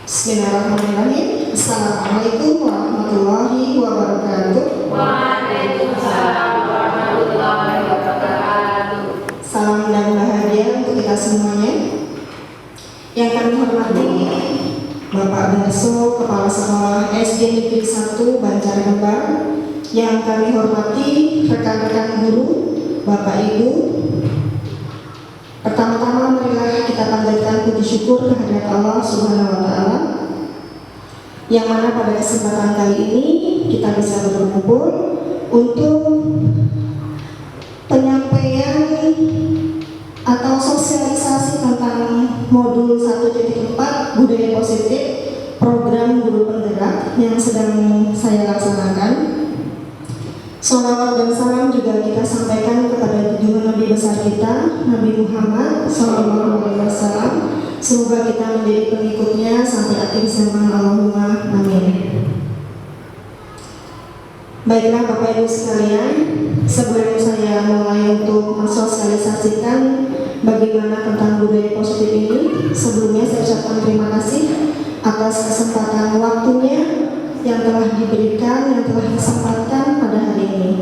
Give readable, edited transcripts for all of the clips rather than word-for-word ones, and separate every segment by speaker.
Speaker 1: Bismillahirrahmanirrahim. Assalamualaikum warahmatullahi wabarakatuh.
Speaker 2: Waalaikumsalam warahmatullahi wabarakatuh.
Speaker 1: Salam dan bahagia untuk kita semuanya. Yang kami hormati Bapak Darso, Kepala Sekolah SD Negeri 1 Banjarnegara. Yang kami hormati rekan-rekan guru, Bapak Ibu. Pertama-tama marilah kita panjatkan puji syukur kehadirat Allah Subhanahu wa Ta'ala, yang mana pada kesempatan kali ini kita bisa berkumpul untuk penyampaian atau sosialisasi tentang modul 1.4 budaya positif program guru penggerak yang sedang saya laksanakan. Salawat dan salam juga kita sampaikan kepada junjungan Nabi besar kita, Nabi Muhammad SAW. Semoga kita menjadi pengikutnya sampai akhir zaman. Allahumma amin. Baiklah Bapak Ibu sekalian, sebelum saya mulai untuk mensosialisasikan bagaimana tentang budaya positif ini, sebelumnya saya ucapkan terima kasih atas kesempatan waktunya yang telah diberikan, yang telah disempatkan pada hari ini.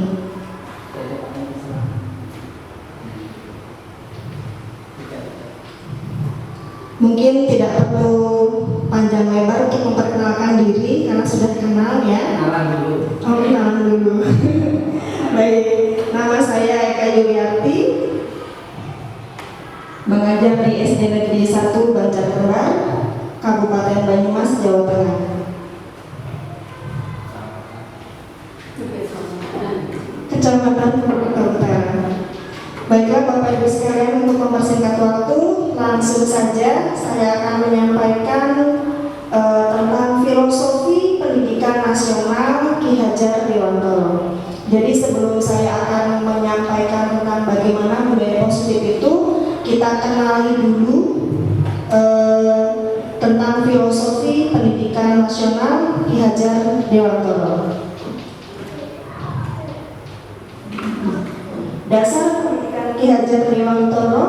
Speaker 1: Mungkin tidak perlu panjang lebar untuk memperkenalkan diri karena sudah kenal ya.
Speaker 2: Kenalan dulu.
Speaker 1: Oh, kenalan dulu. Baik, nama saya Eka Yuliarti, mengajar di SD Negeri 1 Banjarnegara, Kabupaten Banyumas, Jawa Tengah. Kecamatan Purwokerto. Baiklah Bapak Ibu sekalian, untuk mempersingkat waktu, langsung saja saya akan menyampaikan tentang filosofi pendidikan nasional Ki Hajar Dewantoro. Jadi sebelum saya akan menyampaikan tentang bagaimana budaya positif itu, kita kenali dulu tentang filosofi pendidikan nasional Ki Hajar Dewantoro. Dasar pendidikan Ki Hajar Dewantoro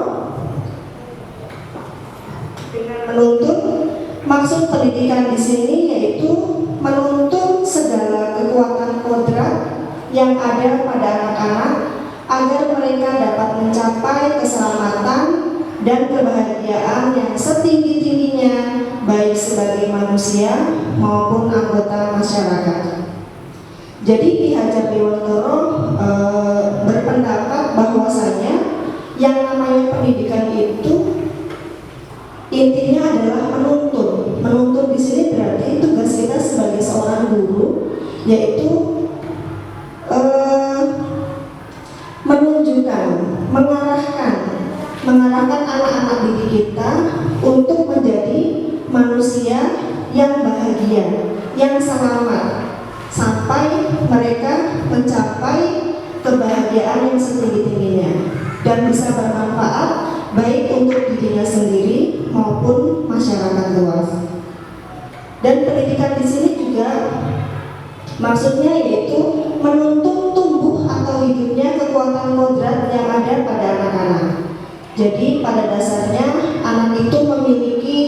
Speaker 1: dengan menuntut, maksud pendidikan di sini yaitu menuntut segala kekuatan kodrat yang ada pada anak-anak agar mereka dapat mencapai keselamatan dan kebahagiaan yang setinggi-tingginya baik sebagai manusia maupun anggota masyarakat. Jadi Ki Hajar Dewantoro berpendapat bahwasanya yang namanya pendidikan itu intinya adalah menuntut. Menuntut di sini berarti tugas kita sebagai seorang guru yaitu menunjukkan, mengarahkan anak-anak didik kita untuk menjadi manusia yang bahagia, yang selamat, sampai mereka mencapai kebahagiaan yang setinggi-tingginya dan bisa bermanfaat baik untuk dirinya sendiri maupun masyarakat luas. Dan pendidikan di sini juga maksudnya yaitu menuntut tumbuh atau hidupnya kekuatan kodrat yang ada pada anak-anak. Jadi pada dasarnya anak itu memiliki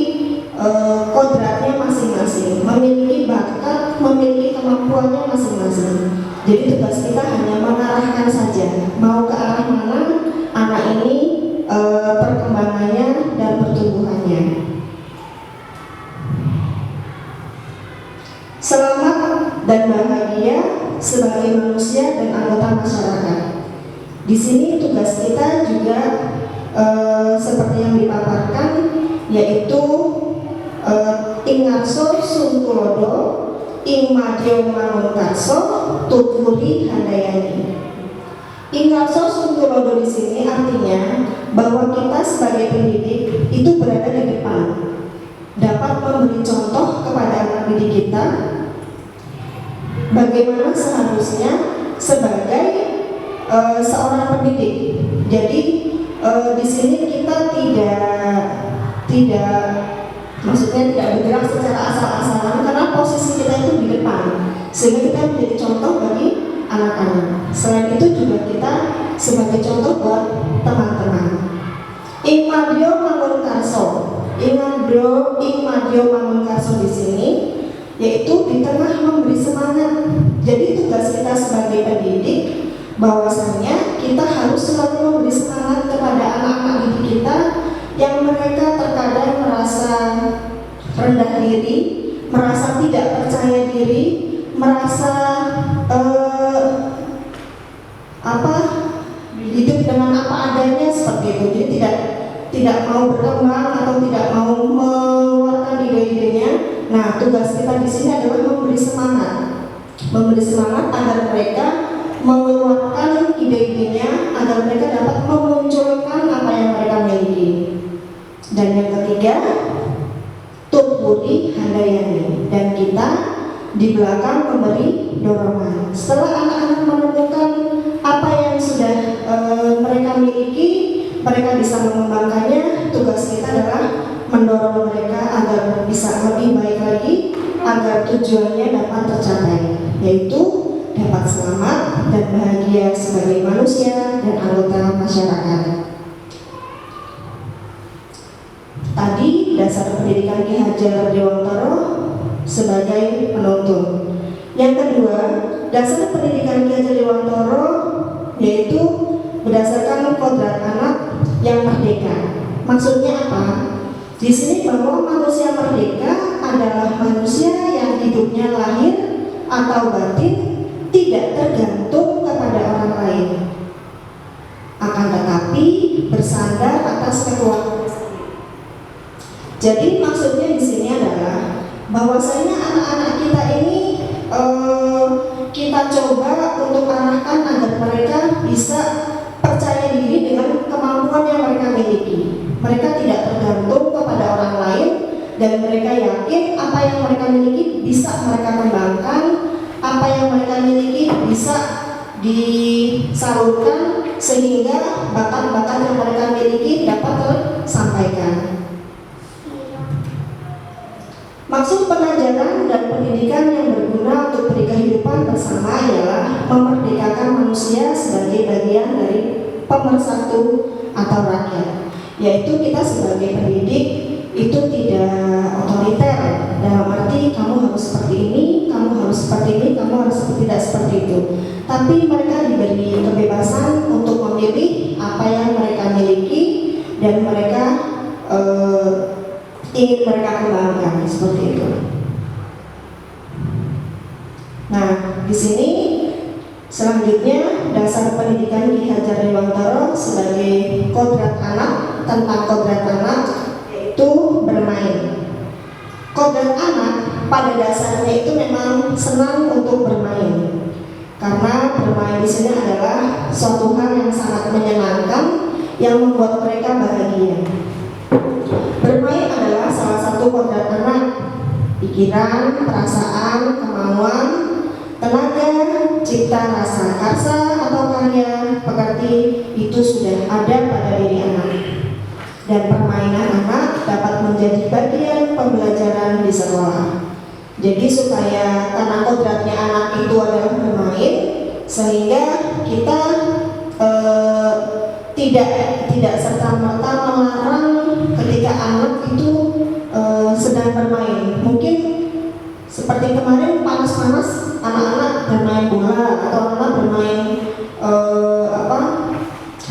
Speaker 1: kodratnya masing-masing, memiliki bakat, memiliki kemampuannya masing-masing. Jadi tugas kita hanya mengarahkan saja, mau ke arah mana anak ini perkembangannya dan pertumbuhannya. Selamat dan bahagia sebagai manusia dan anggota masyarakat. Di sini tugas kita juga seperti yang dipaparkan, yaitu Ingarso Sungkulodo Ing Madyo Mangunkarso Tuturi Handayani. Ingarso Sungkulodo di sini artinya bahwa kita sebagai pendidik itu berada di depan, dapat memberi contoh kepada anak didik kita bagaimana seharusnya sebagai seorang pendidik. Jadi di sini kita tidak maksudnya tidak bergerak secara asal-asalan karena posisi kita itu di depan, sehingga kita menjadi contoh bagi anak-anak. Selain itu juga kita sebagai contoh buat teman-teman. Ing Madyo Mangunkarso, Ing Madyo Mangunkarso Suharto di sini, yaitu di tengah memberi semangat. Jadi tugas kita sebagai pendidik bahwasanya kita harus selalu memberi semangat kepada anak-anak didik kita yang mereka terkadang merasa rendah diri, merasa tidak percaya diri, merasa hidup dengan apa adanya seperti itu. Jadi tidak mau berkembang atau tidak mau mengeluarkan ide-idenya. Nah, tugas kita di sini adalah memberi semangat agar mereka mengeluarkan ide-idenya, agar mereka dapat memunculkan apa yang mereka miliki. Dan yang ketiga, Tumpuri Handayani, dan kita di belakang memberi dorongan. Setelah anak-anak menemukan apa yang sudah mereka miliki, mereka bisa mengembangkannya. Tugas kita adalah mendorong mereka agar bisa lebih baik lagi, agar tujuannya dapat tercapai, yaitu dapat selamat dan bahagia sebagai manusia dan anggota masyarakat. Tadi dasar pendidikan Ki Hajar Dewantara sebagai penuntun. Yang kedua, dasar pendidikan Ki Hajar Dewantara yaitu berdasarkan kodrat anak yang merdeka. Maksudnya apa? Di sini bahwa manusia merdeka adalah manusia yang hidupnya lahir atau batin tidak tergantung kepada orang lain, akan tetapi bersandar atas kekuatan. Jadi maksudnya di sini adalah bahwasanya anak-anak kita ini kita coba untuk arahkan agar mereka bisa percaya diri dengan kemampuan yang mereka miliki. Mereka tidak tergantung kepada orang lain dan mereka yakin apa yang mereka miliki bisa mereka kembangkan, apa yang mereka miliki bisa disalurkan sehingga bakat-bakat yang mereka miliki dapat tersampaikan. Maksud pengajaran dan pendidikan yang berguna untuk kehidupan bersama ialah memerdekakan manusia sebagai bagian dari pemersatu atau rakyat. Yaitu kita sebagai pendidik itu tidak otoriter dalam arti kamu harus seperti ini, kamu harus seperti ini, kamu harus tidak seperti itu. Tapi mereka diberi kebebasan untuk memilih apa yang mereka miliki dan mereka ingin mereka kembangkan seperti itu. Nah, di sini selanjutnya dasar pendidikan Ki Hajar Dewantara sebagai kodrat anak, tentang kodrat anak yaitu bermain. Kodrat anak pada dasarnya itu memang senang untuk bermain, karena bermain di sini adalah suatu hal yang sangat menyenangkan yang membuat mereka bahagia. Bermain adalah salah satu kodrat anak. Pikiran, perasaan, kemauan, tenaga, cipta, rasa, karsa atau karya, pekerti itu sudah ada pada diri anak. Dan permainan anak dapat menjadi bagian pembelajaran di sekolah. Jadi supaya karena kodratnya anak itu adalah bermain, sehingga kita tidak serta-merta melarang ketika anak itu sedang bermain. Mungkin seperti kemarin panas-panas anak-anak bermain bola atau anak bermain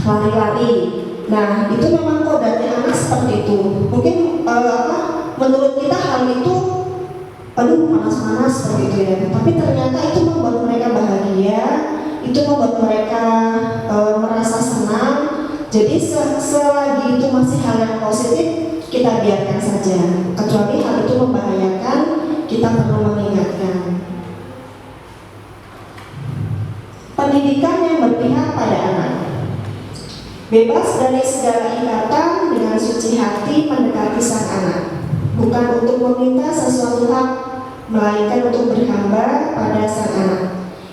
Speaker 1: lari-lari. Nah, itu memang kodratnya anak seperti itu. Mungkin menurut kita hal itu panas-panas seperti itu ya. Tapi ternyata itu membuat mereka bahagia, itu membuat mereka merasa senang. Jadi selagi itu masih hal yang positif, kita biarkan saja. Kecuali hal itu membahayakan, kita perlu mengingatkan. Pendidikan yang berpihak pada anak. Bebas dari segala ikatan dengan suci hati mendekati sang anak. Bukan untuk meminta sesuatu hak, melainkan untuk berhamba pada sang anak.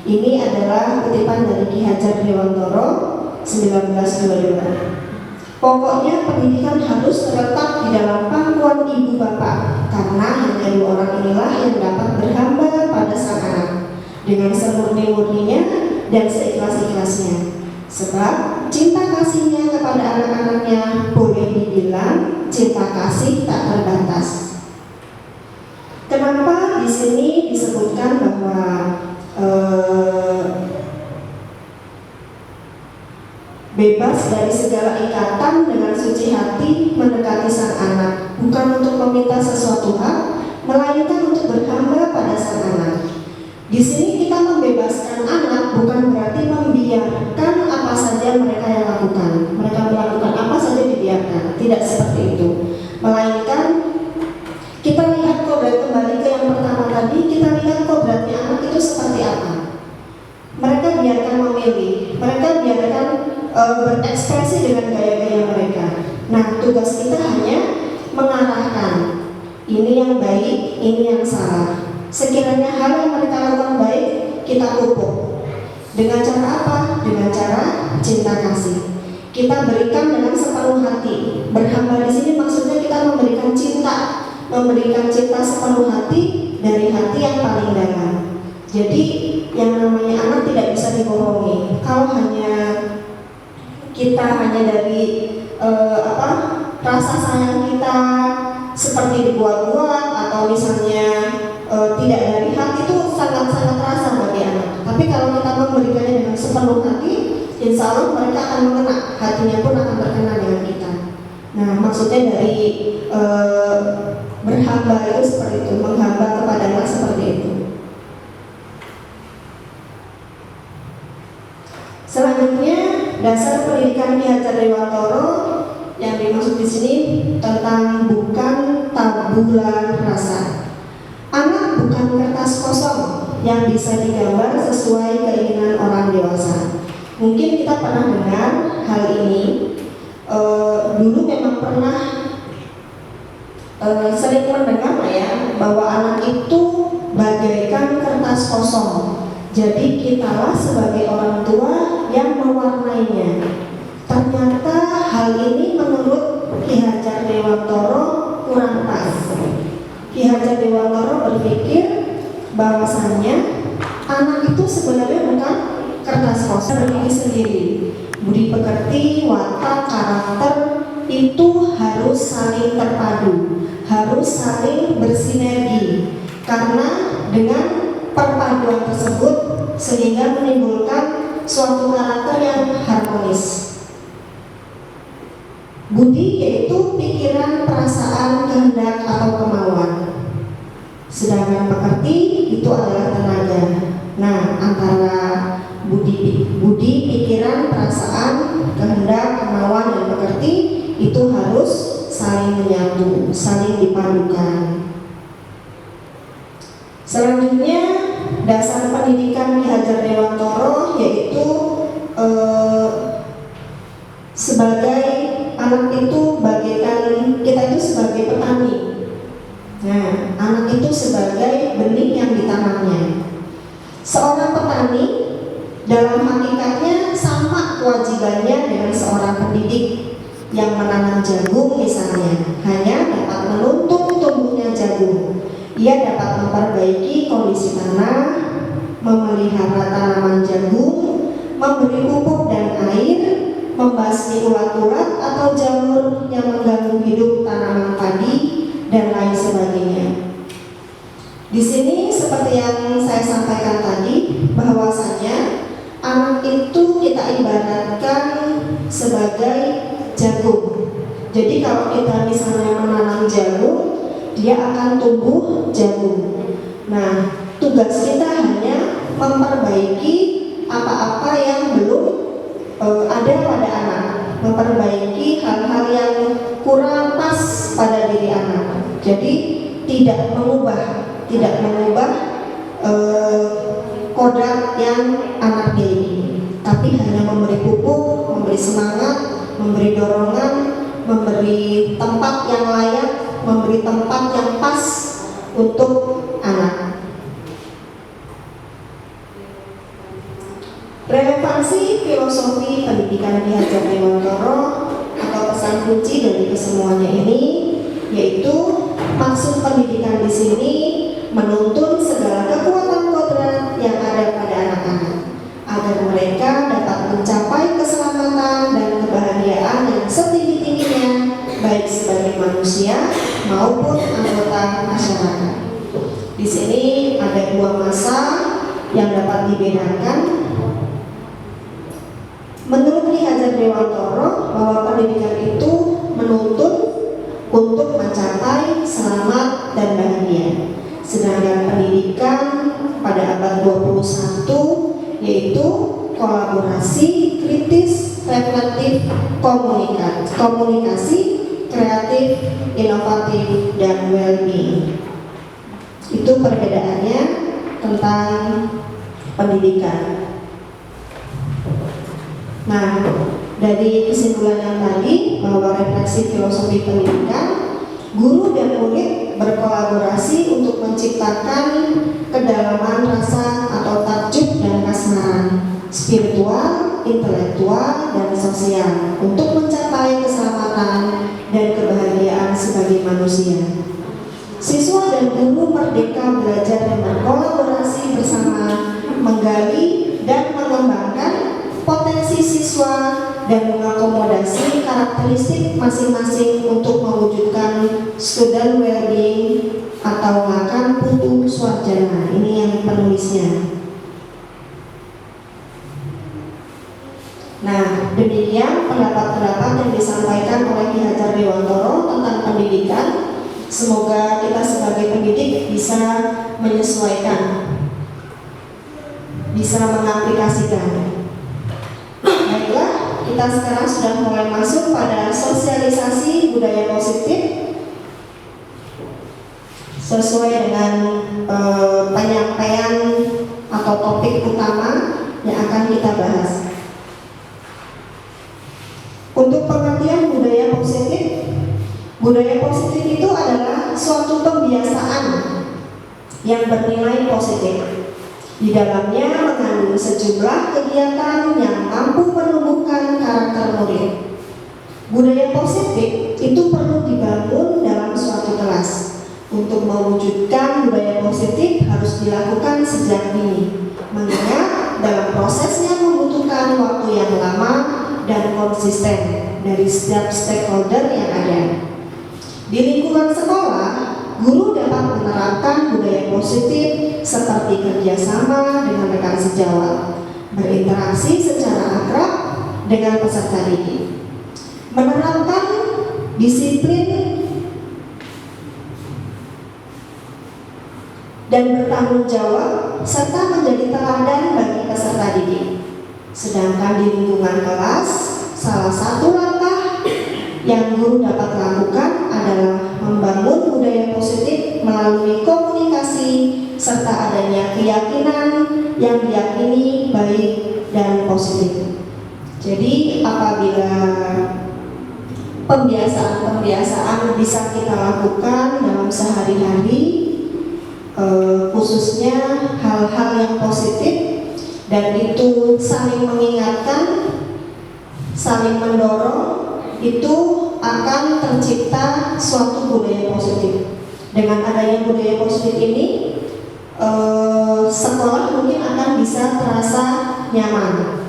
Speaker 1: Ini adalah kutipan dari Ki Hajar Dewantara 1922. Pokoknya pendidikan harus terletak di dalam pangkuan ibu bapak, karena hanya dua orang inilah yang dapat berhamba pada sang anak dengan semurni-murninya dan seikhlas-ikhlasnya. Sebab cinta kasihnya kepada anak-anaknya boleh dibilang cinta kasih tak terbatas. Kenapa di sini disebutkan bahwa bebas dari segala ikatan dengan suci hati mendekati sang anak, bukan untuk meminta sesuatu hal, melainkan untuk berhamba pada sang anak. Di sini kita membebaskan anak bukan berarti membiarkan apa saja mereka yang lakukan. Mereka melakukan apa saja dibiarkan, tidak seperti itu. Melainkan kita lihat kodrat, kembali ke yang pertama tadi, kita lihat kodratnya anak itu seperti apa. Mereka biarkan memilih, mereka biarkan berekspresi dengan gaya-gaya mereka. Nah, tugas kita hanya mengarahkan, ini yang baik, ini yang salah. Sekiranya hal yang mereka lakukan baik, kita pupuk. Dengan cara apa? Dengan cara cinta kasih. Kita berikan dengan sepenuh hati. Berhamba di sini maksudnya kita memberikan cinta sepenuh hati dari hati yang paling dalam. Jadi yang namanya anak tidak bisa dibohongi. Kalau kita hanya dari rasa sayang kita seperti dibuat-buat atau misalnya tidak dari hati, itu sangat-sangat terasa bagi anak. Tapi kalau kita memberikannya dengan sepenuh hati, insya Allah mereka akan mengena, hatinya pun akan terkena dengan kita. Nah, maksudnya dari berhamba itu seperti itu, menghamba kepada anak seperti itu. Selanjutnya, dasar pendidikan Ki Hajar Dewantara yang dimaksud di sini tentang bukan tabula rasa. Anak bukan kertas kosong yang bisa digambar sesuai keinginan orang dewasa. Mungkin kita pernah dengar hal ini. Dulu memang pernah sering mendengar ya, bahwa anak itu bagaikan kertas kosong. Jadi kitalah sebagai orang tua yang mewarnainya. Ternyata hal ini menurut Ki Hajar Dewantara kurang pas. Ki Hajar Dewantara berpikir bahwasannya anak itu sebenarnya bukan kertas kosong, berdiri sendiri. Budi pekerti, watak, karakter itu harus saling terpadu, harus saling bersinergi. Karena dengan perpaduan tersebut sehingga menimbulkan suatu karakter yang harmonis. Budi yaitu pikiran, perasaan, kehendak atau kemauan. Sedangkan pekerti itu adalah tenaga. Nah, antara budi, pikiran, perasaan, kehendak, kemauan dan pekerti itu harus saling menyatu, saling dipadukan. Selanjutnya, dasar pendidikan Ki Hajar Dewantara yaitu sebagai anak itu bagaikan kita itu sebagai petani. Nah, anak itu sebagai benih yang ditanamnya. Seorang petani dalam hakikatnya sama kewajibannya dengan seorang pendidik yang menanam jagung misalnya, hanya dapat menuntun tumbuhnya jagung. Ia dapat memperbaiki kondisi tanah, memelihara tanaman jagung, memberi pupuk dan air, membasmi ulat-ulat atau jamur yang mengganggu hidup tanaman padi dan lain sebagainya. Di sini seperti yang saya sampaikan tadi, bahwasanya anak itu kita ibaratkan sebagai jagung. Jadi kalau kita misalnya menanam jagung, dia akan tumbuh jagung. Nah, tugas kita hanya memperbaiki apa-apa yang belum ada pada anak, memperbaiki hal-hal yang kurang pas pada diri anak. Jadi tidak mengubah kodrat yang anak miliki, tapi hanya memberi pupuk, memberi semangat, memberi dorongan, memberi tempat yang layak, memberi tempat yang pas untuk anak. Relevansi filosofi pendidikan Ki Hajar Dewantara atau pesan kunci dari kesemuanya ini yaitu maksud pendidikan di sini menuntun segala kekuatan kodrat yang ada pada anak-anak agar mereka dapat mencapai keselamatan dan kebahagiaan yang setinggi-tingginya baik sebagai manusia maupun anggota masyarakat. Di sini ada dua masa yang dapat dibedakan. Menurut Ki Hajar Dewantoro, bahwa pendidikan itu menuntut untuk mencapai selamat dan bahagia. Sedangkan pendidikan pada abad 21 yaitu kolaborasi, kritis, reflektif, komunikasi, kreatif, inovatif, dan well-being. Itu perbedaannya tentang pendidikan. Nah, dari kesimpulan yang tadi bahwa refleksi filosofi pendidikan, guru dan murid berkolaborasi untuk menciptakan kedalaman rasa atau takjub dan kasmaran, spiritual, intelektual, dan sosial untuk mencapai keselamatan dan kebahagiaan sebagai manusia. Siswa dan guru merdeka belajar dan berkolaborasi bersama, menggali dan mengembangkan potensi siswa dan mengakomodasi karakteristik masing-masing untuk mewujudkan student well-being atau makan putu swarjana. Ini yang penulisnya. Nah, demikian pendapat-pendapat yang disampaikan oleh Ki Hajar Dewantoro tentang pendidikan. Semoga kita sebagai pendidik bisa menyesuaikan, bisa mengaplikasikan. Baiklah, kita sekarang sudah mulai masuk pada sosialisasi budaya positif sesuai dengan penyampaian atau topik utama yang akan kita bahas. Untuk pengertian budaya positif itu adalah suatu pembiasaan yang bernilai positif. Di dalamnya mengandung sejumlah kegiatan yang mampu menumbuhkan karakter murid. Budaya positif itu perlu dibangun dalam suatu kelas. Untuk mewujudkan budaya positif harus dilakukan sejak dini, mengingat dalam prosesnya membutuhkan waktu yang lama dan konsisten dari setiap stakeholder yang ada. Di lingkungan sekolah, guru dapat menerapkan budaya positif seperti kerjasama dengan rekan sejawat, berinteraksi secara akrab dengan peserta didik, menerapkan disiplin dan bertanggung jawab serta menjadi teladan bagi peserta didik. Sedangkan di lingkungan kelas, salah satu langkah yang guru dapat lakukan adalah membangun budaya positif melalui komunikasi serta adanya keyakinan yang diyakini baik dan positif. Jadi apabila pembiasaan bisa kita lakukan dalam sehari-hari, khususnya hal-hal yang positif, dan itu saling mengingatkan, saling mendorong, itu akan tercipta suatu budaya positif. Dengan adanya budaya positif ini, sekolah mungkin akan bisa terasa nyaman,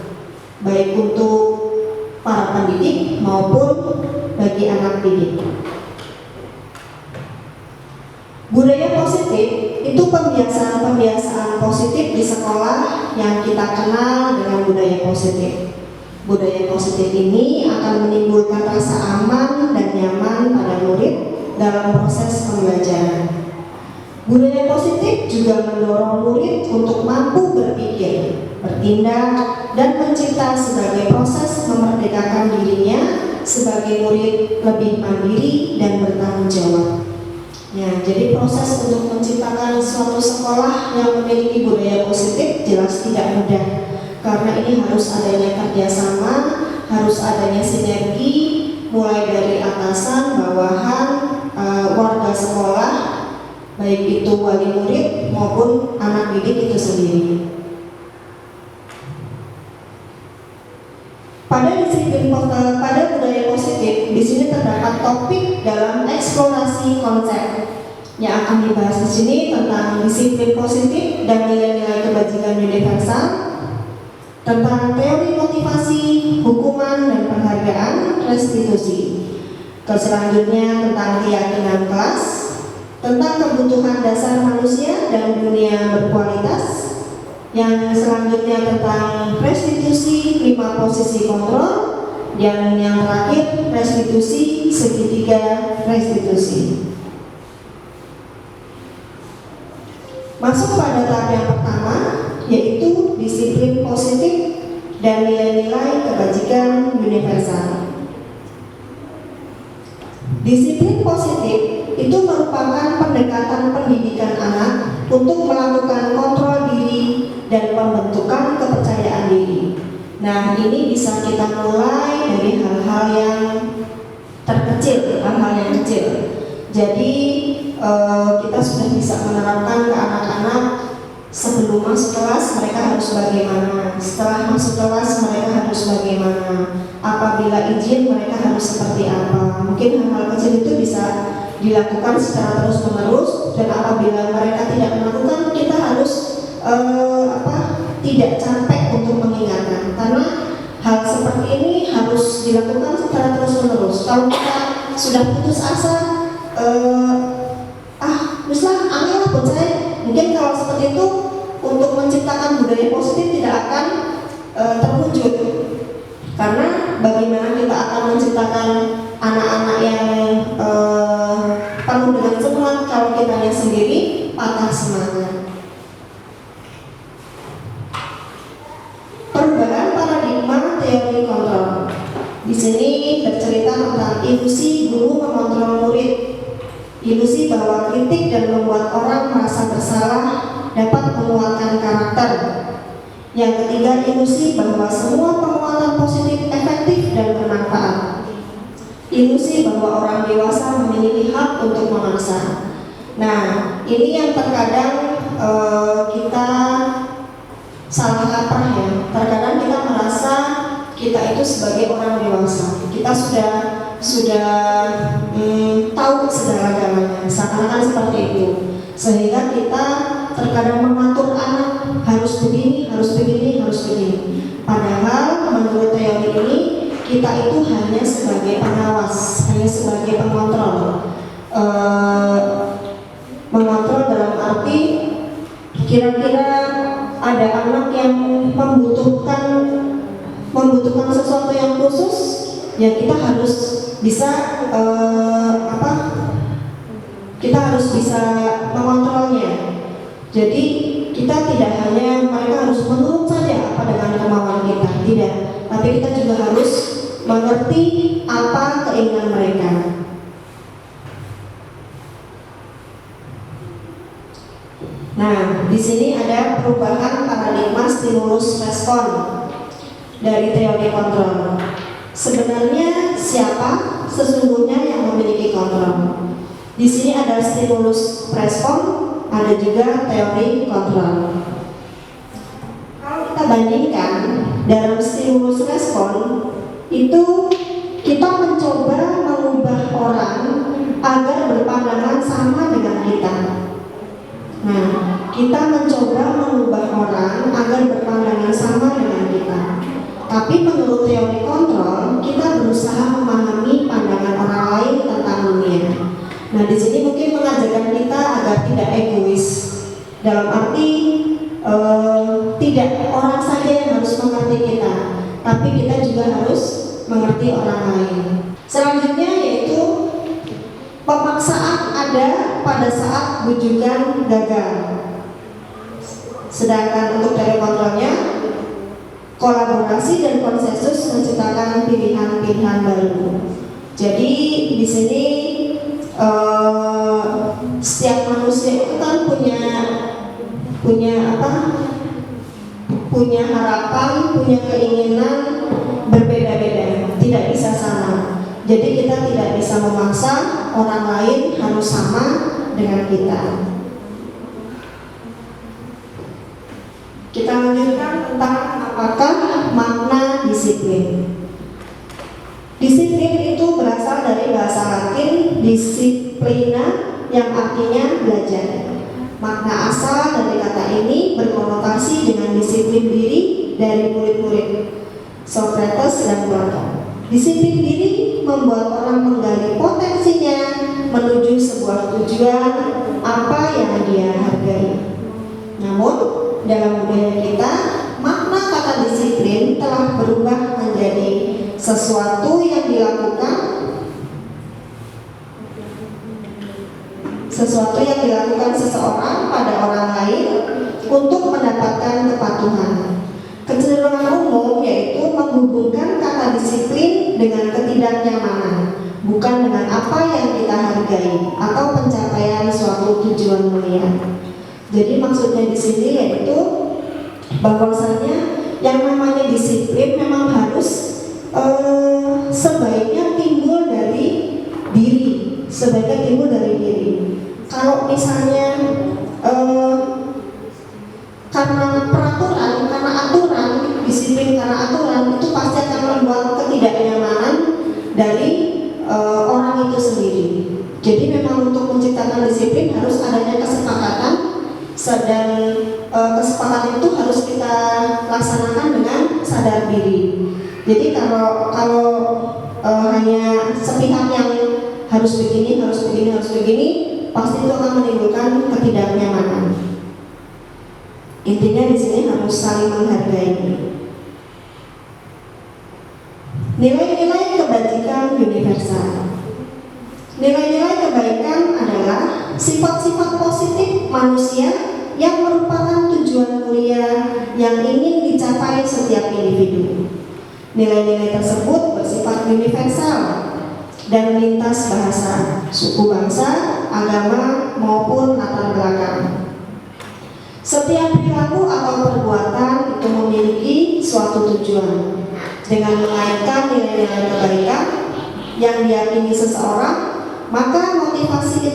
Speaker 1: baik untuk para pendidik maupun bagi anak didik. Budaya positif itu pembiasaan positif di sekolah yang kita kenal dengan budaya positif. Budaya positif ini akan menimbulkan rasa aman dan nyaman pada murid dalam proses pembelajaran. Budaya positif juga mendorong murid untuk mampu berpikir, bertindak, dan mencipta sebagai proses memerdekakan dirinya sebagai murid lebih mandiri dan bertanggung jawab. Ya, jadi proses untuk menciptakan suatu sekolah yang memiliki budaya positif jelas tidak mudah, karena ini harus adanya kerjasama, harus adanya sinergi, mulai dari atasan, bawahan, warga sekolah, baik itu wali murid maupun anak didik itu sendiri. Pada budaya positif, di sini terdapat topik dalam eksplorasi konsep yang akan dibahas di sini tentang disiplin positif dan nilai-nilai kebajikan universal, tentang teori motivasi, hukuman dan penghargaan, restitusi. Selanjutnya tentang keyakinan kelas, tentang kebutuhan dasar manusia dan dunia berkualitas. Yang selanjutnya tentang restitusi 5 posisi kontrol, dan yang terakhir restitusi segitiga restitusi. Masuk pada tahap yang pertama, yaitu disiplin positif dan nilai-nilai kebajikan universal. Disiplin positif itu merupakan pendekatan pendidikan anak untuk melakukan kontrol diri dan pembentukan kepercayaan diri. Nah, ini bisa kita mulai dari hal-hal yang terkecil, hal-hal yang kecil. Jadi kita sudah bisa menerapkan ke anak-anak sebelum masuk kelas mereka harus bagaimana, setelah masuk kelas mereka harus bagaimana, apabila izin mereka harus seperti apa. Mungkin hal-hal kecil itu bisa dilakukan secara terus-menerus, dan apabila mereka tidak melakukan, kita harus tidak capek untuk mengingatkan, karena hal seperti ini harus dilakukan secara terus-menerus. Kalau kita sudah putus asa, misalnya angin lah buat saya, mungkin kalau seperti itu untuk menciptakan budaya positif tidak akan terwujud. Karena bagaimana kita akan menciptakan anak-anak yang penuh dengan semangat kalau kitanya sendiri patah semangat. Perubahan paradigma teori kontrol. Di sini bercerita tentang ilusi guru mengontrol murid, ilusi bahwa kritik dan membuat orang merasa bersalah dapat menguatkan karakter. Yang ketiga, ilusi bahwa semua penguatan positif efektif dan bermanfaat. Ilusi bahwa orang dewasa memiliki hak untuk memaksa. Nah, ini yang terkadang kita salah kaprah ya. Terkadang kita merasa kita itu sebagai orang dewasa, kita sudah tahu segala-galanya, seakan-akan seperti itu, sehingga kita terkadang mengatur anak harus begini, harus begini, harus begini. Padahal menurut teori ini kita itu hanya sebagai pengawas, hanya sebagai pengontrol. Mengontrol dalam arti kira-kira ada anak yang membutuhkan sesuatu yang khusus, ya kita harus bisa kita harus bisa mengontrolnya. Jadi kita tidak hanya mereka harus menurut saja apa dengan kemauan kita, tidak, tapi kita juga harus mengerti apa keinginan mereka. Nah, di sini ada perubahan paradigma stimulus respon dari teori kontrol. Sebenarnya siapa sesungguhnya yang memiliki kontrol? Di sini ada stimulus respon, ada juga teori kontrol. Kalau kita bandingkan dalam stimulus respon itu kita mencoba mengubah orang agar berpandangan sama dengan kita. Nah, kita mencoba mengubah orang agar berpandangan sama dengan kita. Tapi menurut teori kontrol, kita berusaha memahami pandangan orang lain tentang dunia. Nah, di sini mungkin mengajarkan kita agar tidak egois. Dalam arti tidak orang saja yang harus mengerti kita, tapi kita juga harus mengerti orang lain. Selanjutnya yaitu pemaksaan ada pada saat bujukan gagal. Sedangkan untuk teori kontrolnya, kolaborasi dan konsensus menciptakan pilihan-pilihan baru. Jadi di sini setiap manusia itu kan punya harapan, punya keinginan berbeda-beda, tidak bisa sama. Jadi kita tidak bisa memaksa orang lain harus sama dengan kita. Kita lanjutkan tentang apakah makna disiplin. Disiplin itu berasal dari bahasa Latin disciplina yang artinya belajar. Makna asal dari kata ini berkonotasi dengan disiplin diri dari murid-murid Socrates dan Plato. Disiplin diri membuat orang menggali potensinya menuju sebuah tujuan apa yang dia hargai. dalam budaya kita, makna kata disiplin telah berubah menjadi sesuatu yang dilakukan seseorang pada orang lain untuk mendapatkan kepatuhan. Kecenderungan umum yaitu menghubungkan kata disiplin dengan ketidaknyamanan, bukan dengan apa yang kita hargai atau pencapaian suatu tujuan mulia. Jadi maksudnya di sini yaitu bahwasanya yang namanya disiplin memang harus sebaiknya timbul dari diri, Kalau misalnya karena peraturan, karena aturan, disiplin karena aturan, itu pasti akan membuat ketidaknyamanan dari orang itu sendiri. Jadi memang untuk menciptakan disiplin harus adanya kesepakatan, dan kesepakatan itu harus kita laksanakan dengan sadar diri. Jadi kalau hanya sepihak yang harus begini, pasti itu akan menimbulkan ketidaknyamanan. Intinya di sini harus saling menghargai. Nilai-nilai kebajikan universal. Nilai-nilai kebaikan adalah sifat-sifat positif manusia yang merupakan tujuan mulia yang ingin dicapai setiap individu. Nilai-nilai tersebut bersifat universal dan lintas bahasa, suku bangsa, agama, maupun latar belakang. Setiap perilaku atau perbuatan itu memiliki suatu tujuan. Dengan mengaitkan nilai-nilai kebaikan yang diyakini seseorang, maka motivasi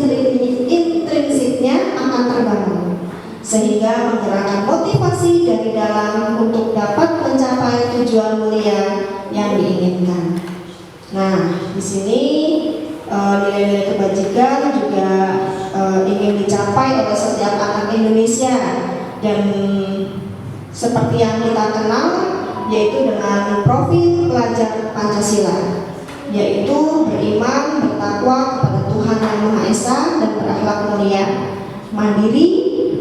Speaker 1: intrinsiknya akan terbangun, sehingga menggerakkan motivasi dari dalam untuk dapat mencapai tujuan mulia yang diinginkan. Nah, di sini nilai-nilai kebajikan juga ingin dicapai oleh setiap anak Indonesia, dan seperti yang kita kenal yaitu dengan profil pelajar Pancasila, yaitu beriman, bertakwa kepada Tuhan Yang Maha Esa dan berakhlak mulia, mandiri,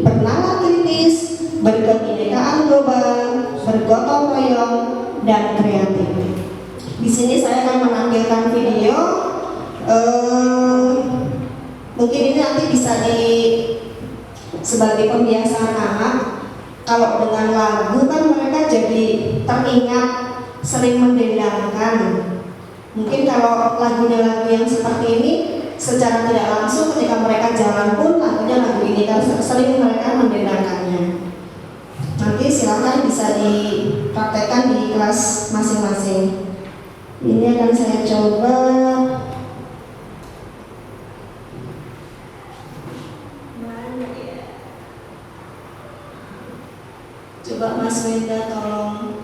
Speaker 1: bernalar kritis, berkebinekaan global, bergotong royong, dan kreatif. Di sini saya akan menampilkan video. Mungkin ini nanti bisa sebagai pembiasaan anak. Kalau dengan lagu kan mereka jadi teringat, sering mendendangkan. Mungkin kalau lagunya lagu yang seperti ini, secara tidak langsung ketika mereka jalan pun lagunya lagu ini kan sering mereka mendendangkannya. Nanti silakan bisa dipraktekkan di kelas masing-masing. Ini akan saya coba. Coba Mas Wenda tolong.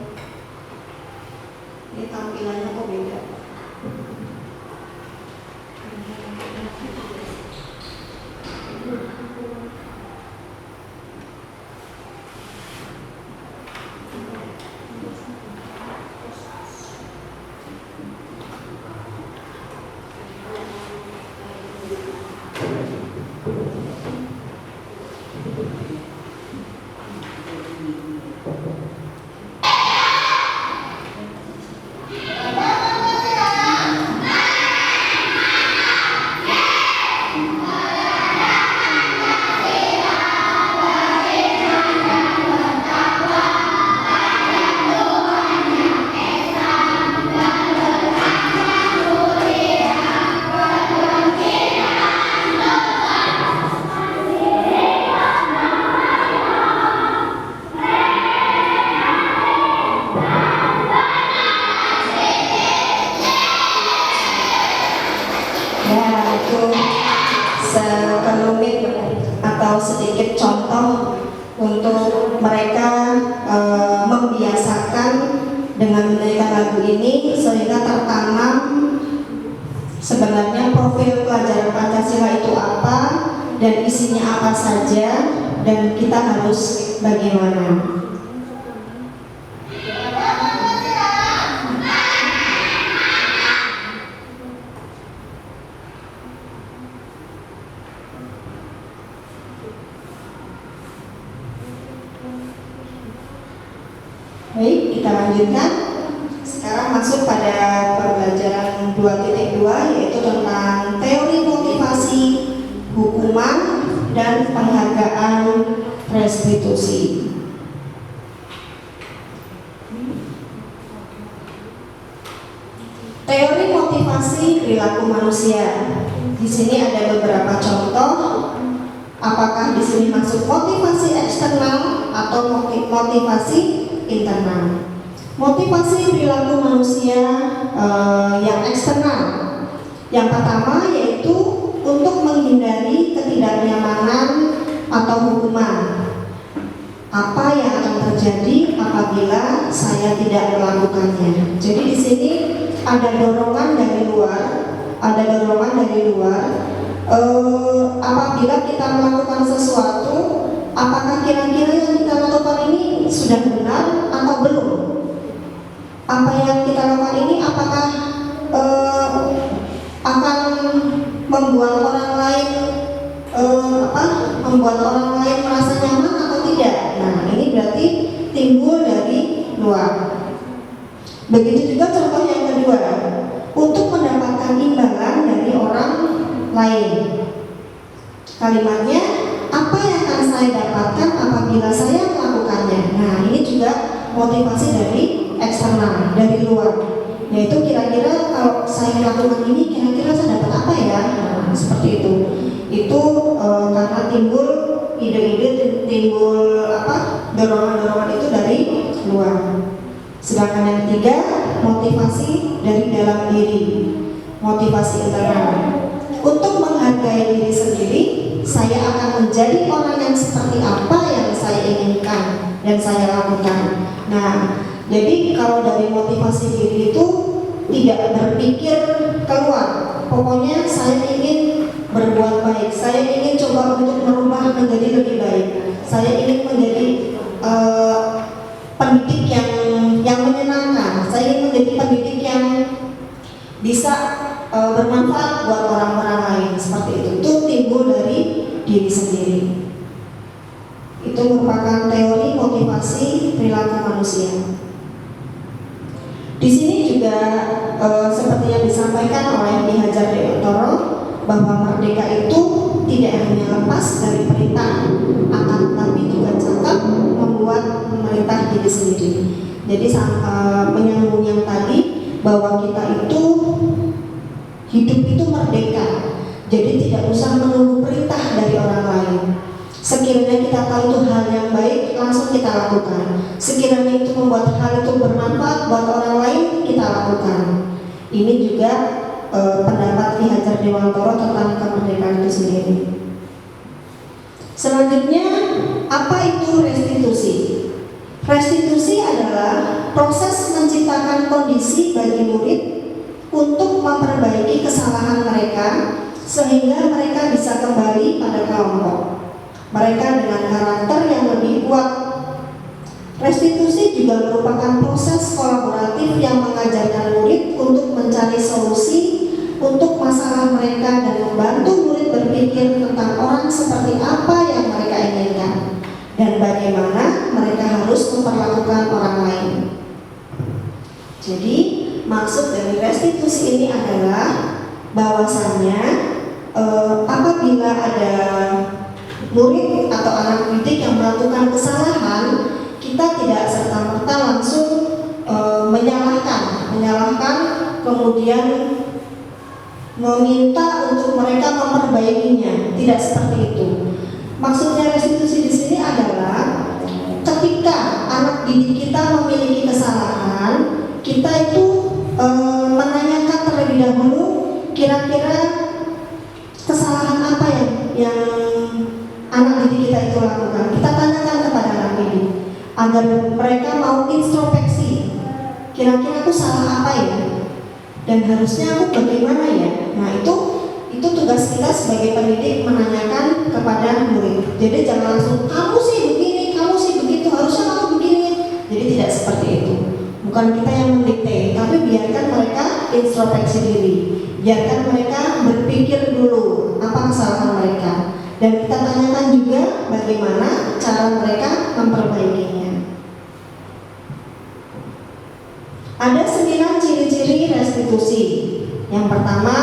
Speaker 1: Ini tampilannya kok beda. Sekelumit atau sedikit contoh untuk mereka membiasakan dengan menyanyikan lagu ini, sehingga tertanam sebenarnya profil pelajaran Pancasila itu apa dan isinya apa saja, dan kita harus bagaimana. Baik, kita lanjutkan. Sekarang masuk pada pembelajaran 2.2, yaitu tentang teori motivasi, hukuman, dan penghargaan restitusi. Teori motivasi perilaku manusia. Di sini ada beberapa contoh. Apakah di sini masuk motivasi eksternal atau motivasi internal? Motivasi perilaku manusia yang eksternal. Yang pertama yaitu untuk menghindari ketidaknyamanan atau hukuman. Apa yang akan terjadi apabila saya tidak melakukannya? Jadi di sini ada dorongan dari luar, apabila kita melakukan sesuatu, apakah kira-kira yang kita lakukan ini sudah benar atau belum? Apa yang kita lakukan ini apakah akan membuat orang lain merasa nyaman atau tidak? Nah, ini berarti timbul dari luar. Begitu juga contoh yang kedua, untuk mendapatkan imbalan dari orang lain. Kalimatnya, apa yang akan saya dapatkan apabila saya melakukannya? Nah, ini juga motivasi dari eksternal, dari luar. Yaitu kira-kira kalau saya lakukan ini, kira-kira saya dapat apa ya? Nah, seperti itu. Itu karena timbul ide-ide, timbul dorongan-dorongan itu dari luar. Sedangkan yang ketiga, motivasi dari dalam diri, motivasi internal. Untuk menghargai diri sendiri, saya akan menjadi orang yang seperti apa yang saya inginkan dan saya lakukan. Nah, jadi kalau dari motivasi diri itu tidak berpikir keluar. Pokoknya saya ingin berbuat baik, saya ingin coba untuk merubah menjadi lebih baik. Saya ingin menjadi pendidik yang menyenangkan. Saya ingin menjadi pendidik yang bisa bermanfaat buat orang-orang lain, seperti itu. Itu timbul dari diri sendiri. Itu merupakan teori motivasi perilaku manusia. Di sini juga seperti yang disampaikan oleh Ki Hajar Dewantara, bahwa merdeka itu tidak hanya lepas dari perintah, akan tetapi juga cakap membuat memerintah diri sendiri. Jadi menyambung yang tadi, bahwa kita itu hidup itu merdeka. Jadi tidak usah menunggu perintah dari orang lain. Sekiranya kita tahu itu hal yang baik, langsung kita lakukan. Sekiranya itu membuat hal itu bermanfaat buat orang lain, kita lakukan. Ini juga pendapat Ki Hajar Dewantara tentang kemerdekaan itu sendiri. Selanjutnya, apa itu restitusi? Restitusi adalah proses menciptakan kondisi bagi murid untuk memperbaiki kesalahan mereka sehingga mereka bisa kembali pada kelompok mereka dengan karakter yang lebih kuat. Restitusi juga merupakan proses kolaboratif yang mengajarkan murid untuk mencari solusi untuk masalah mereka dan membantu murid berpikir tentang orang seperti apa yang mereka inginkan dan bagaimana mereka harus memperlakukan orang lain. Jadi maksud dari restitusi ini adalah bahwasannya apabila ada murid atau anak didik yang melakukan kesalahan, kita tidak serta-merta langsung menyalahkan, kemudian meminta untuk mereka memperbaikinya. Tidak seperti itu. Maksudnya restitusi di sini adalah ketika anak didik kita memiliki kesalahan, kita itu menanyakan terlebih dahulu kira-kira kesalahan apa yang anak didik kita itu lakukan. Kita tanyakan kepada anak didik agar mereka mau introspeksi. Kira-kira aku salah apa ya? Dan harusnya aku bagaimana ya? Nah, itu tugas kita sebagai pendidik menanyakan kepada murid. Jadi jangan langsung kamu sih begini, kamu sih begitu, harusnya kamu begini. Jadi tidak seperti itu. Bukan kita yang mendikte, tapi biarkan mereka introspeksi diri. Biarkan mereka berpikir dulu apa kesalahan mereka. Dan kita tanyakan juga bagaimana cara mereka memperbaikinya. Ada 9 ciri-ciri restitusi. Yang pertama,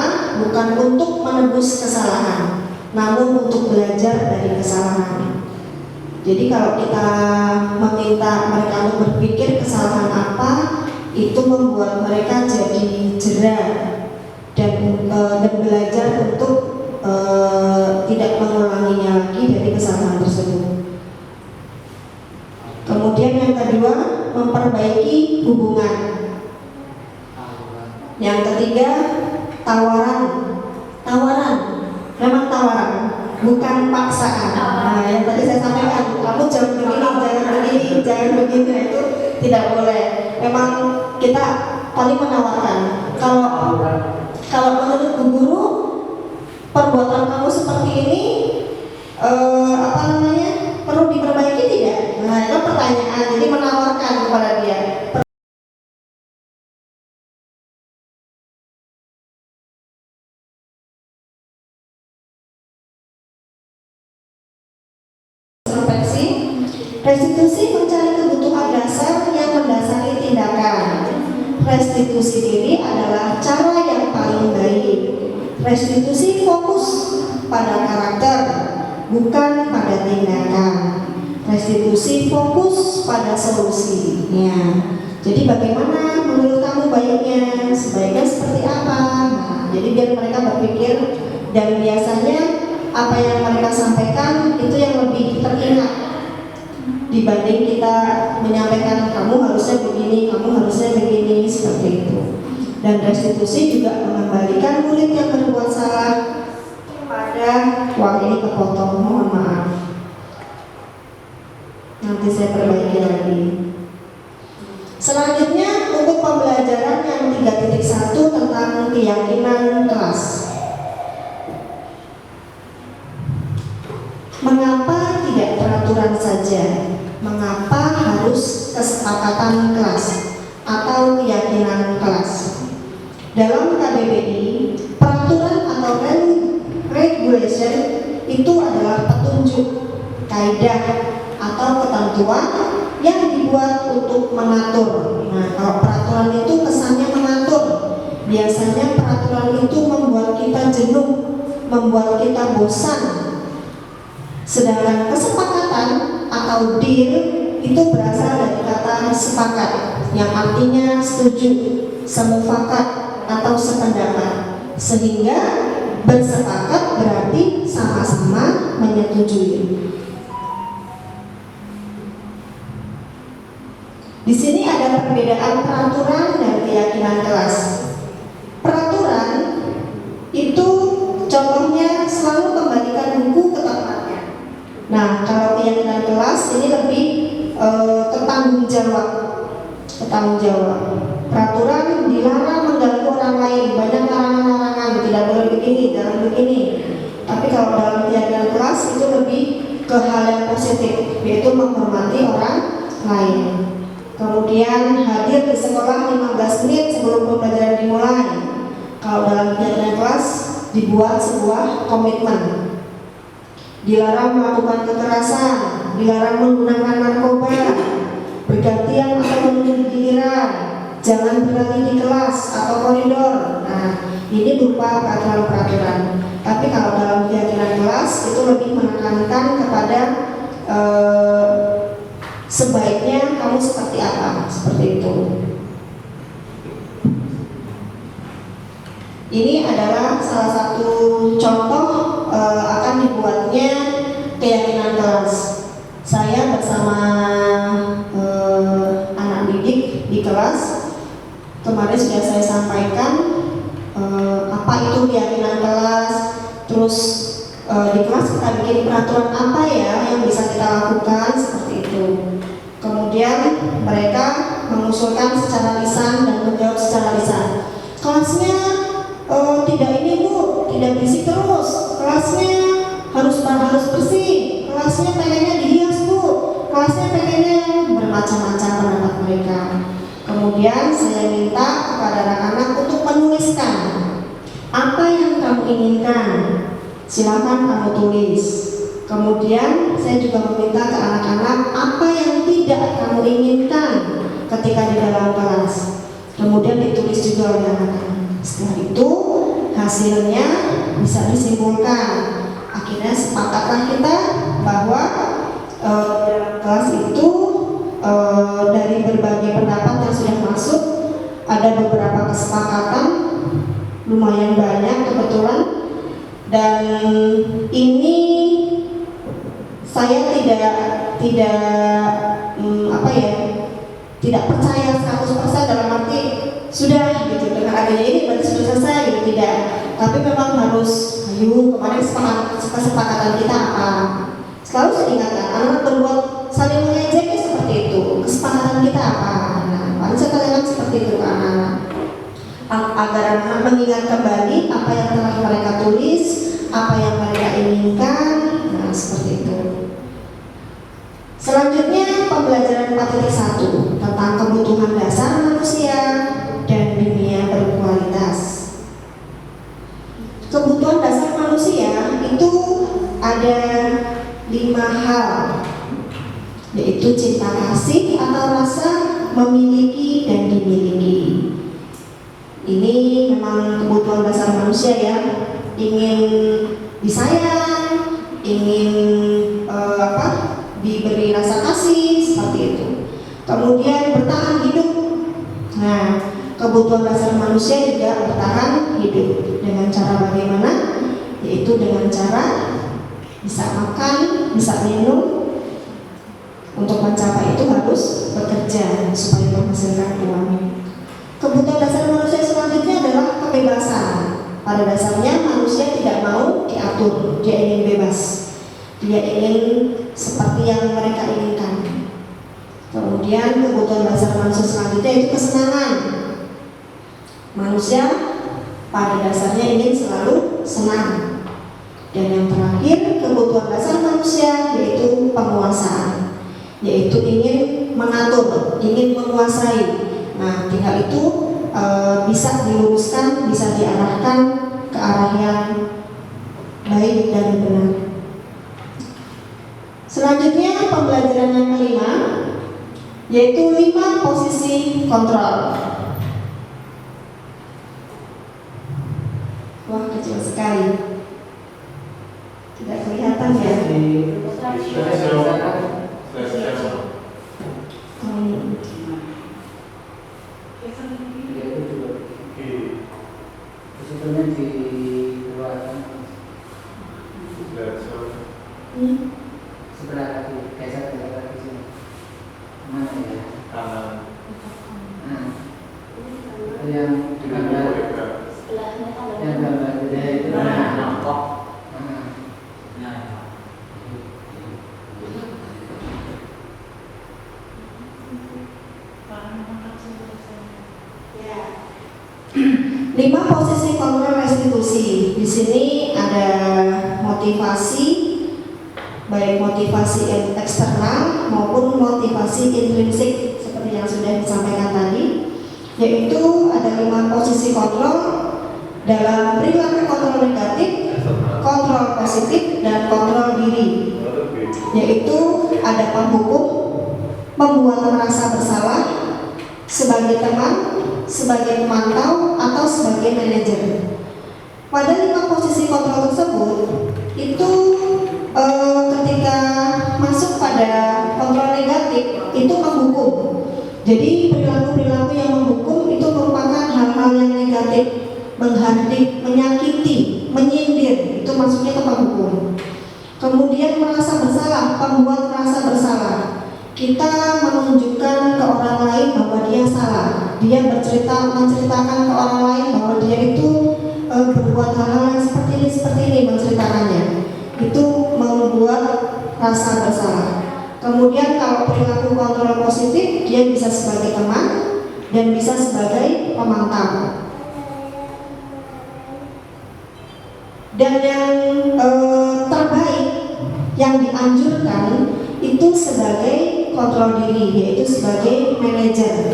Speaker 1: bukan untuk menebus kesalahan, namun untuk belajar dari kesalahan. Jadi kalau kita meminta mereka untuk berpikir kesalahan apa, itu membuat mereka jadi jera dan belajar untuk tidak mengulanginya lagi dari kesalahan tersebut. Kemudian yang kedua, memperbaiki hubungan. Yang ketiga, tawaran. Memang tawaran, bukan paksaan. Nah, yang tadi saya sampaikan, kamu jangan begini, jangan begini, nah, itu tidak boleh. Memang kita paling menawarkan. Kalau menurut Bu Guru, perbuatan kamu seperti ini perlu diperbaiki tidak? Nah, itu pertanyaan. Jadi menawarkan kepada dia. Restitusi mencari kebutuhan dasar yang mendasari tindakan. Restitusi diri adalah cara yang paling baik. Restitusi fokus pada karakter, bukan pada tindakan. Restitusi fokus pada solusinya. Jadi bagaimana menurut kamu baiknya? Sebaiknya seperti apa? Nah, jadi biar mereka berpikir, dan biasanya apa yang mereka sampaikan itu yang lebih teringat dibanding kita menyampaikan kamu harusnya begini, seperti itu. Dan restitusi juga mengembalikan murid yang berbuat salah pada ini kepotong, mohon maaf. Nanti saya perbaiki lagi. Selanjutnya untuk pembelajaran yang 3.1 tentang keyakinan kelas. Mengapa tidak peraturan saja? Mengapa harus kesepakatan kelas atau keyakinan kelas? Dalam KBBI, peraturan atau regulation itu adalah petunjuk, kaidah atau ketentuan yang dibuat untuk mengatur. Nah, kalau peraturan itu kesannya mengatur, biasanya peraturan itu membuat kita jenuh, membuat kita bosan. Sedangkan kesepakatan atau deal itu berasal dari kata sepakat, yang artinya setuju, semufakat atau sependapat. Sehingga bersepakat berarti sama-sama menyetujui. Di sini ada perbedaan peraturan dan keyakinan kelas. Peraturan itu contohnya selalu kembalikan buku ke tempatnya. Nah, kalau keyakinan kelas ini lebih bertanggung jawab. Peraturan dilarang mengganggu orang lain, banyak larangan-larangan, tidak boleh begini, jangan begini. Tapi kalau dalam keyakinan kelas itu lebih ke hal yang positif, yaitu menghormati orang lain. Kemudian hadir di sekolah 15 menit sebelum pembelajaran dimulai. Kalau dalam keyakinan kelas dibuat sebuah komitmen. Dilarang melakukan kekerasan, dilarang menggunakan narkoba, bergantian atau menunggu giliran, jangan berlari di kelas atau koridor. Nah, ini berupa peraturan-peraturan. Tapi kalau dalam keyakinan kelas itu lebih menekankan kepada sebaiknya kamu seperti apa, seperti itu. Ini adalah salah satu contoh akan dibuatnya keyakinan kelas. Saya bersama anak didik di kelas kemarin sudah saya sampaikan apa itu keyakinan kelas. Terus di kelas kita bikin peraturan apa ya yang bisa kita lakukan, seperti itu. Kemudian mereka mengusulkan secara lisan dan menjawab secara lisan. Kelasnya tidak ini Bu, tidak berisik terus. Kelasnya harus bersih. Kelasnya pengennya dihias Bu. Kelasnya pengennya bermacam-macam pendapat mereka. Kemudian saya minta kepada anak-anak untuk menuliskan apa yang kamu inginkan. Silakan kamu tulis. Kemudian saya juga meminta ke anak-anak apa yang tidak kamu inginkan ketika di dalam kelas. anak-anak. Setelah itu hasilnya bisa disimpulkan. Akhirnya sepakatlah kita bahwa dalam kelas itu dari berbagai pendapat yang sudah masuk ada beberapa kesepakatan lumayan banyak kebetulan, dan ini saya tidak percaya 100% dalam arti sudah gitu dengan adanya ini berarti sudah selesai gitu, tidak. Tapi memang harus kemarin kesepakatan kita apa. Selalu saya ingatkan anak berbuat saling mengejek seperti itu. Kesepakatan kita apa? Nah, paling saya katakan seperti itu anak-anak. Agar anak mengingat kembali apa yang telah mereka tulis, apa yang mereka inginkan. Nah, seperti itu. Selanjutnya pembelajaran 4.1 tentang kebutuhan dasar manusia dan dunia berkualitas. Kebutuhan dasar manusia itu ada 5 hal, yaitu cinta kasih atau rasa memiliki dan dimiliki. Ini memang kebutuhan dasar manusia ya, ingin disayang, ingin diberi rasa kasih seperti itu. Kemudian bertahan hidup. Nah, kebutuhan dasar manusia juga bertahan hidup dengan cara bagaimana? Yaitu dengan cara bisa makan, bisa minum. Untuk mencapai itu harus bekerja supaya menghasilkan uang. Kebutuhan dasar manusia selanjutnya adalah kebebasan. Pada dasarnya manusia tidak mau diatur, dia ingin bebas. Dia ingin seperti yang mereka inginkan. Kemudian kebutuhan dasar manusia selanjutnya itu kesenangan. Manusia pada dasarnya ingin selalu senang. Dan yang terakhir kebutuhan dasar manusia yaitu penguasaan, yaitu ingin mengatur, ingin menguasai. Nah, tinggal itu bisa diluruskan, bisa diarahkan ke arah yang baik dan benar. Selanjutnya pembelajaran yang kelima, yaitu 5 posisi kontrol. Wah, kecil sekali, tidak kelihatan ya.
Speaker 3: Sebelah kaki, geser sebelah kaki sini. Mana ya?
Speaker 4: Kanan.
Speaker 3: Yang gambar, yang gambar gede itu.
Speaker 1: Lima posisi kontrol restitusi. Di sini ada motivasi, baik motivasi eksternal maupun motivasi intrinsik seperti yang sudah disampaikan tadi, yaitu ada 5 posisi kontrol dalam perilaku kontrol negatif, kontrol positif, dan kontrol diri, yaitu ada penghukum, membuat merasa bersalah, sebagai teman, sebagai pemantau, atau sebagai manajer. Pada 5 posisi kontrol tersebut itu ketika masuk pada kontrol negatif itu menghukum. Jadi perilaku-perilaku yang menghukum itu merupakan hal-hal yang negatif, menghardik, menyakiti, menyindir, itu masuknya ke penghukum. Kemudian merasa bersalah, pembuat merasa bersalah. Kita menunjukkan ke orang lain bahwa dia salah. Dia menceritakan ke orang lain bahwa dia itu berbuat hal-hal yang seperti ini menceritakannya. Itu membuat rasa bersalah. Kemudian kalau perilaku kontrol positif, dia bisa sebagai teman dan bisa sebagai pemantau. Dan yang terbaik yang dianjurkan itu sebagai kontrol diri, yaitu sebagai manajer.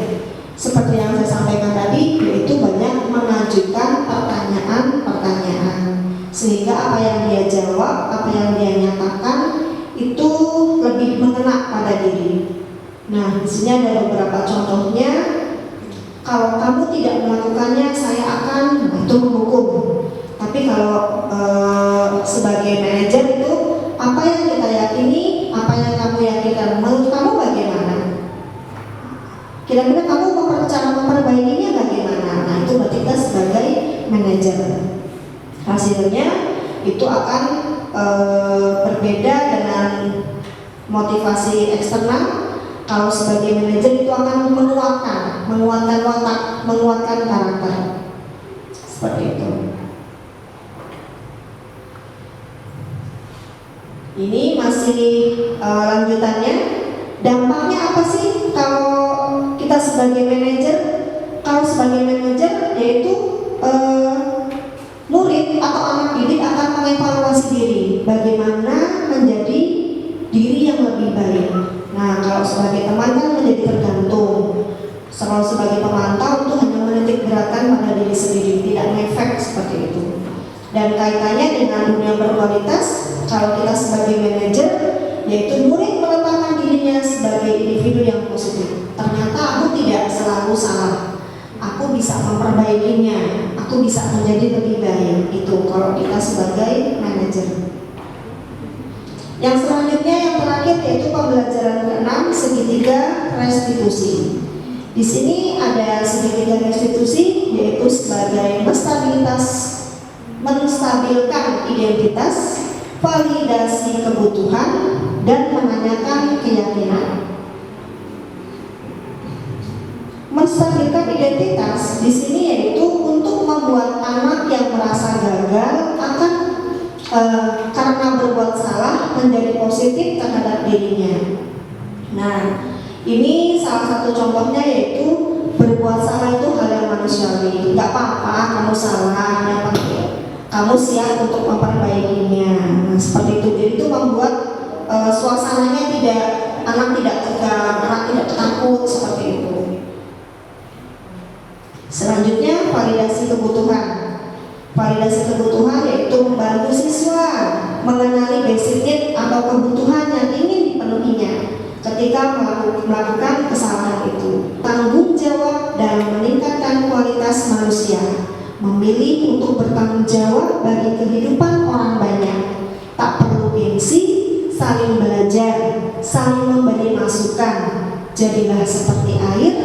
Speaker 1: Seperti yang saya sampaikan tadi, yaitu banyak mengajukan pertanyaan-pertanyaan, sehingga apa yang dia jawab, apa yang dia nyatakan itu lebih mengena pada diri. Nah, di sini ada beberapa contohnya. Kalau kamu tidak melakukannya, saya akan itu menghukum. Tapi kalau sebagai manajer itu apa yang kita yakini, apa yang kamu yakinkan, menurut kamu bagaimana? Kira-kira kamu cara memperbaikinya bagaimana? Nah, itu berarti kita sebagai manajer. Hasilnya itu akan berbeda dengan motivasi eksternal. Kalau sebagai manajer itu akan menguatkan watak, menguatkan karakter. Seperti itu. Ini masih lanjutannya. Dampaknya apa sih kalau kita sebagai manajer? Kalau sebagai manajer yaitu murid atau anak didik akan mengevaluasi diri, bagaimana menjadi diri yang lebih baik. Nah, kalau sebagai teman kan menjadi tergantung. Kalau sebagai pemantau itu hanya menitik beratkan pada diri sendiri, tidak ngefek seperti itu. Dan kaitannya dengan dunia berkualitas, kalau kita sebagai manajer, yaitu murid meletakkan dirinya sebagai individu yang positif. Ternyata aku tidak selalu salah, aku bisa memperbaikinya, aku bisa menjadi lebih baik. Itu kalau kita sebagai manajer. Yang selanjutnya, yang terakhir, yaitu pembelajaran ke-6, segitiga restitusi. Di sini ada segitiga restitusi, yaitu sebagai menstabilkan identitas, validasi kebutuhan, dan menanyakan keyakinan. Menstabilkan identitas di sini yaitu untuk membuat anak yang merasa gagal akan karena berbuat salah menjadi positif terhadap dirinya. Nah, ini salah satu contohnya yaitu berbuat salah itu hal yang manusiawi. Gak apa-apa kamu salah, yang penting kamu siap untuk memperbaikinya. Nah, seperti itu. Jadi itu membuat suasananya anak tidak tegang, anak tidak takut, seperti itu. Selanjutnya, validasi kebutuhan. Validasi kebutuhan yaitu membantu siswa mengenali basic need atau kebutuhan yang ingin dipenuhinya ketika melakukan kesalahan itu. Tanggung jawab dalam meningkatkan kualitas manusia, memilih untuk bertanggung jawab bagi kehidupan orang banyak, tak perlu gengsi, saling belajar, saling memberi masukan, jadilah seperti air,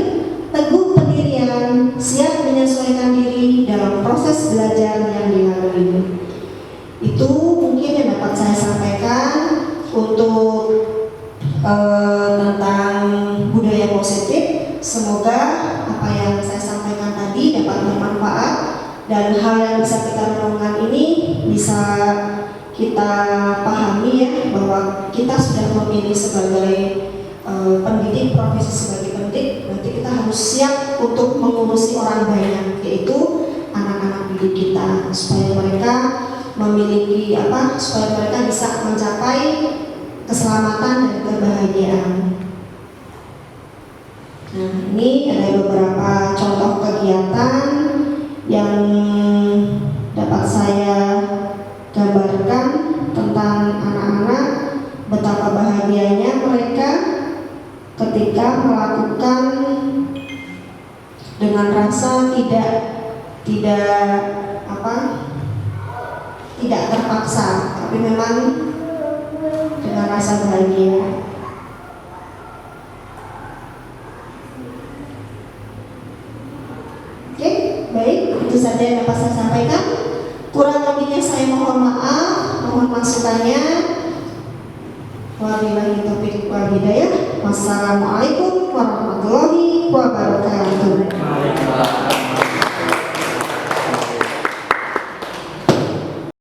Speaker 1: teguh pendirian, siap menyesuaikan diri dalam proses belajar yang dilalui. Itu mungkin yang dapat saya sampaikan untuk tentang budaya positif. Semoga apa yang saya sampaikan tadi dapat bermanfaat dan hal yang bisa kita renungkan ini bisa kita pahami ya, bahwa kita sudah memilih sebagai pendidik, profesi sebagai pendidik, nanti kita harus siap untuk mengurusi orang banyak, yaitu anak-anak didik kita, supaya mereka memiliki supaya mereka bisa mencapai keselamatan dan kebahagiaan. Nah, ini ada beberapa contoh kegiatan yang dapat saya gambarkan tentang anak-anak, betapa bahagianya mereka ketika melakukan dengan rasa tidak terpaksa, tapi memang dengan rasa bahagia. Oke, baik, itu saja yang dapat saya sampaikan. Kurang lebihnya saya mohon maaf, mohon masukannya. Wabillahi taufiq wal hidayah. Wassalamualaikum warahmatullahi wabarakatuh.